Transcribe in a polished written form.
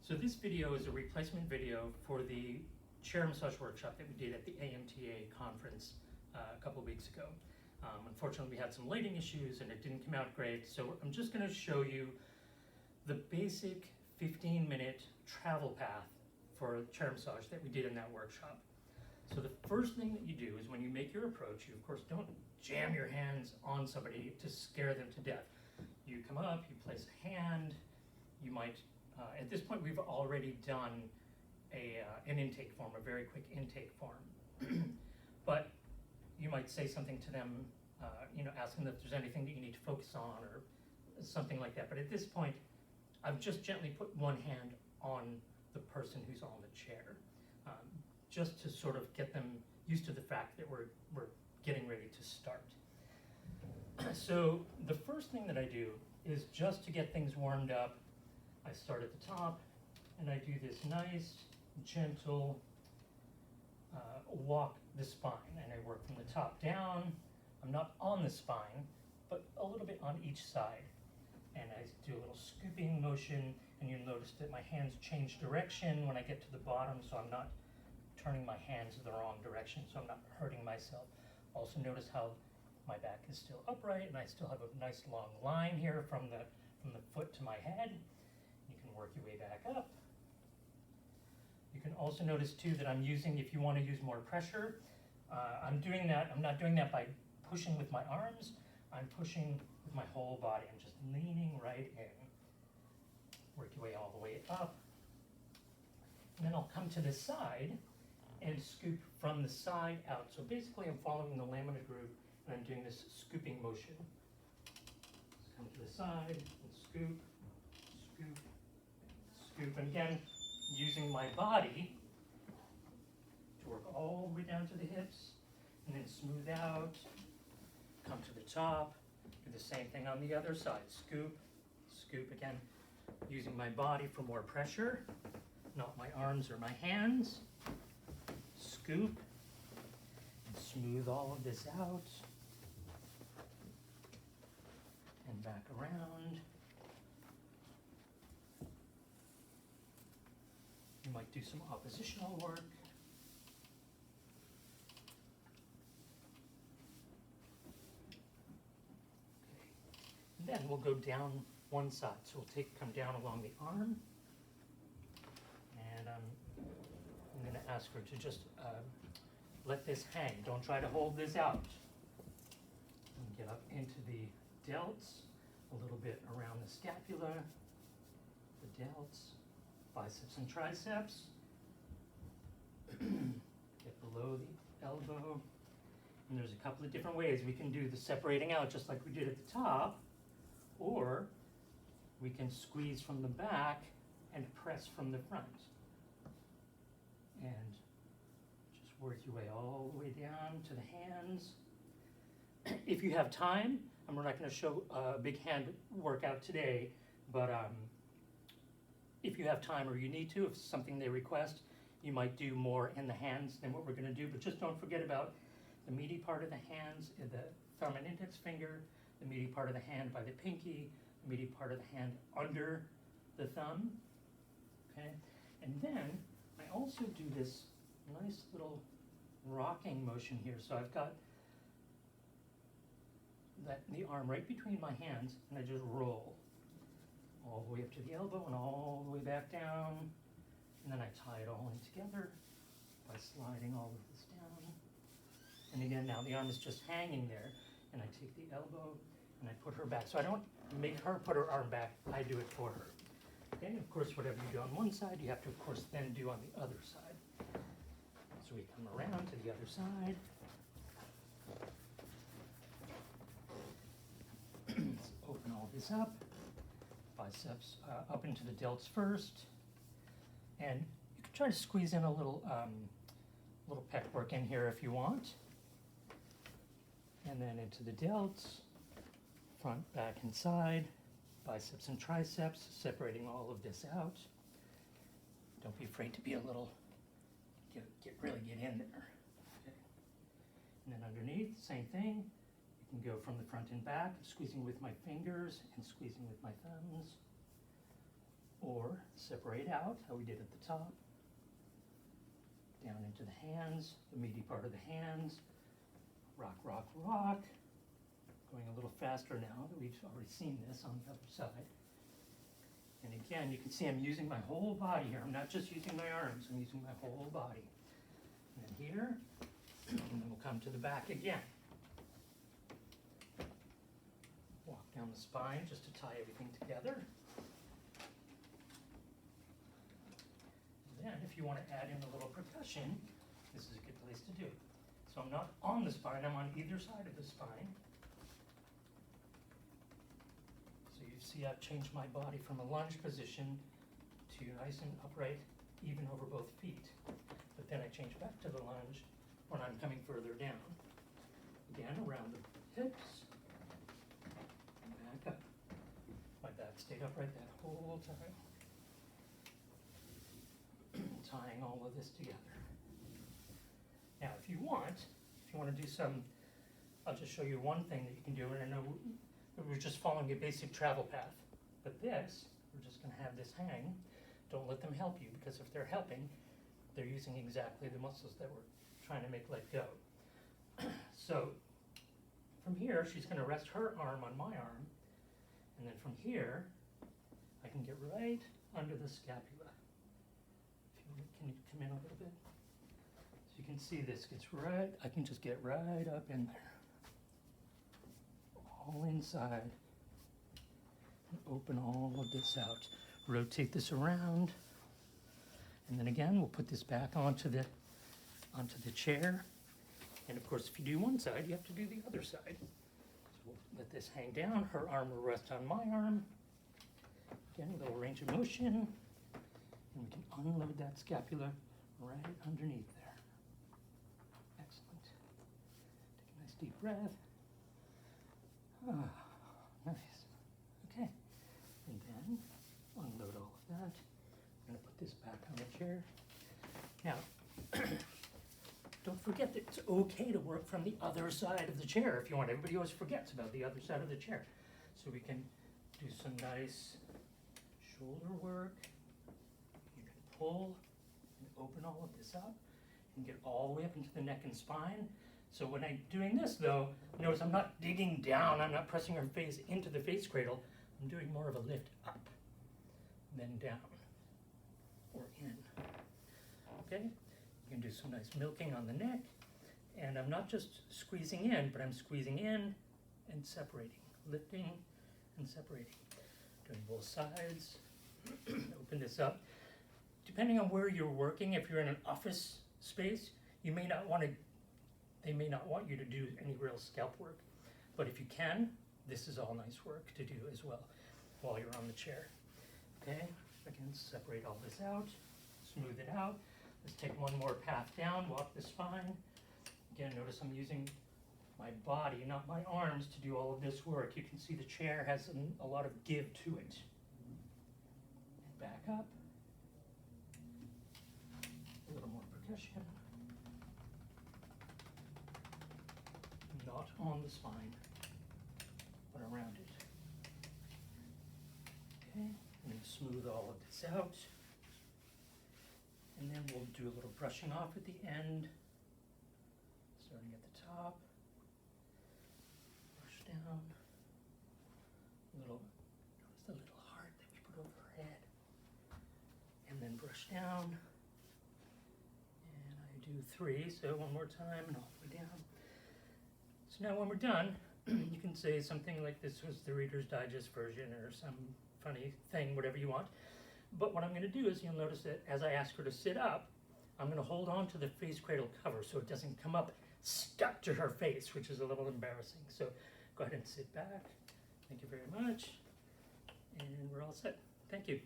So this video is a replacement video for the chair massage workshop that we did at the AMTA conference a couple of weeks ago. Unfortunately, we had some lighting issues and it didn't come out great, so I'm just going to show you the basic 15-minute travel path for chair massage that we did in that workshop. So the first thing that you do is when you make your approach, you of course don't jam your hands on somebody to scare them to death. You come up, you place a hand, you might, at this point we've already done an intake form, a very quick intake form. But you might say something to them, ask them if there's anything that you need to focus on or something like that. But at this point, I've just gently put one hand on the person who's on the chair, just to sort of get them used to the fact that we're getting ready to start. So the first thing that I do is just to get things warmed up, I start at the top and I do this nice, gentle walk the spine, and I work from the top down. I'm not on the spine, but a little bit on each side. And I do a little scooping motion, and you'll notice that my hands change direction when I get to the bottom, so I'm not turning my hands the wrong direction, so I'm not hurting myself. Also notice how my back is still upright, and I still have a nice long line here from the foot to my head. You can work your way back up. You can also notice too that I'm using, if you want to use more pressure, I'm not doing that by pushing with my arms, I'm pushing with my whole body. I'm just leaning right in. Work your way all the way up. And then I'll come to the side and scoop from the side out. So basically I'm following the lamina groove and I'm doing this scooping motion. Just come to the side and scoop, scoop, scoop. And again, using my body to work all the way down to the hips and then smooth out, come to the top, do the same thing on the other side. Scoop, scoop again, using my body for more pressure, not my arms or my hands. Scoop and smooth all of this out and back around. You might do some oppositional work. And then we'll go down one side. So we'll come down along the arm. And I'm going to ask her to just let this hang. Don't try to hold this out. And get up into the delts, a little bit around the scapula, the delts, biceps and triceps. Get below the elbow. And there's a couple of different ways we can do the separating out, just like we did at the top, or we can squeeze from the back and press from the front. And just work your way all the way down to the hands. If you have time, and we're not going to show a big hand workout today, but if you have time or you need to, if it's something they request, you might do more in the hands than what we're going to do. But just don't forget about the meaty part of the hands, the thumb and index finger, the meaty part of the hand by the pinky, the meaty part of the hand under the thumb. Okay, and then I also do this nice little rocking motion here. So I've got the arm right between my hands, and I just roll all the way up to the elbow and all the way back down, and then I tie it all in together by sliding all of this down. And again, now the arm is just hanging there, and I take the elbow and I put her back. So I don't make her put her arm back, I do it for her. Okay, of course, whatever you do on one side, you have to, of course, then do on the other side. So we come around to the other side. Let's open all this up. Biceps up into the delts first. And you can try to squeeze in a little pec work in here if you want. And then into the delts, front, back, and side. Biceps and triceps, separating all of this out. Don't be afraid to be a little, really get in there. Okay. And then underneath, same thing. You can go from the front and back, squeezing with my fingers and squeezing with my thumbs. or separate out, how we did at the top, down into the hands, the meaty part of the hands, rock, rock, rock. Going a little faster now that we've already seen this on the other side. And again, you can see I'm using my whole body here. I'm not just using my arms, I'm using my whole body. And then here, and then we'll come to the back again. Walk down the spine just to tie everything together. And then if you want to add in a little percussion, this is a good place to do it. So I'm not on the spine, I'm on either side of the spine. So you see I've changed my body from a lunge position to nice and upright, even over both feet. But then I change back to the lunge when I'm coming further down. Again, around the hips, and back up. My back stayed upright that whole time. Tying all of this together. Now, if you want to do some, I'll just show you one thing that you can do, and I know we're just following a basic travel path. But this, we're just going to have this hang. Don't let them help you, because if they're helping, they're using exactly the muscles that we're trying to make let go. So, from here, she's going to rest her arm on my arm, and then from here, I can get right under the scapula. Can you come in a little bit? So you can see this gets right, I can just get right up in there. All inside. And open all of this out. Rotate this around. And then again, we'll put this back onto the chair. And of course, if you do one side, you have to do the other side. So we'll let this hang down. Her arm will rest on my arm. Again, a little range of motion. And we can unload that scapula right underneath there. Excellent. Take a nice deep breath. Ah, nice. Okay. And then unload all of that. I'm going to put this back on the chair. Now, don't forget that it's okay to work from the other side of the chair if you want. Everybody always forgets about the other side of the chair. So we can do some nice shoulder work. Pull and open all of this up and get all the way up into the neck and spine. So when I'm doing this though, notice I'm not digging down, I'm not pressing her face into the face cradle, I'm doing more of a lift up, then down, or in. Okay, you can do some nice milking on the neck, and I'm not just squeezing in, but I'm squeezing in and separating, lifting and separating. Doing both sides, open this up. Depending on where you're working, if you're in an office space, they may not want you to do any real scalp work. But if you can, this is all nice work to do as well while you're on the chair. Okay, again, separate all this out, smooth it out. Let's take one more path down, walk the spine. Again, notice I'm using my body, not my arms, to do all of this work. You can see the chair has a lot of give to it. And back up. A little more percussion. Not on the spine, but around it. Okay, I'm going to smooth all of this out. And then we'll do a little brushing off at the end, starting at the top. Brush down. Notice the little heart that we put over her head. And then brush down. And I do 3, so one more time and all the way down. So now when we're done, you can say something like this was the Reader's Digest version or some funny thing, whatever you want. But what I'm going to do is you'll notice that as I ask her to sit up, I'm going to hold on to the face cradle cover so it doesn't come up stuck to her face, which is a little embarrassing. So go ahead and sit back. Thank you very much. And we're all set. Thank you.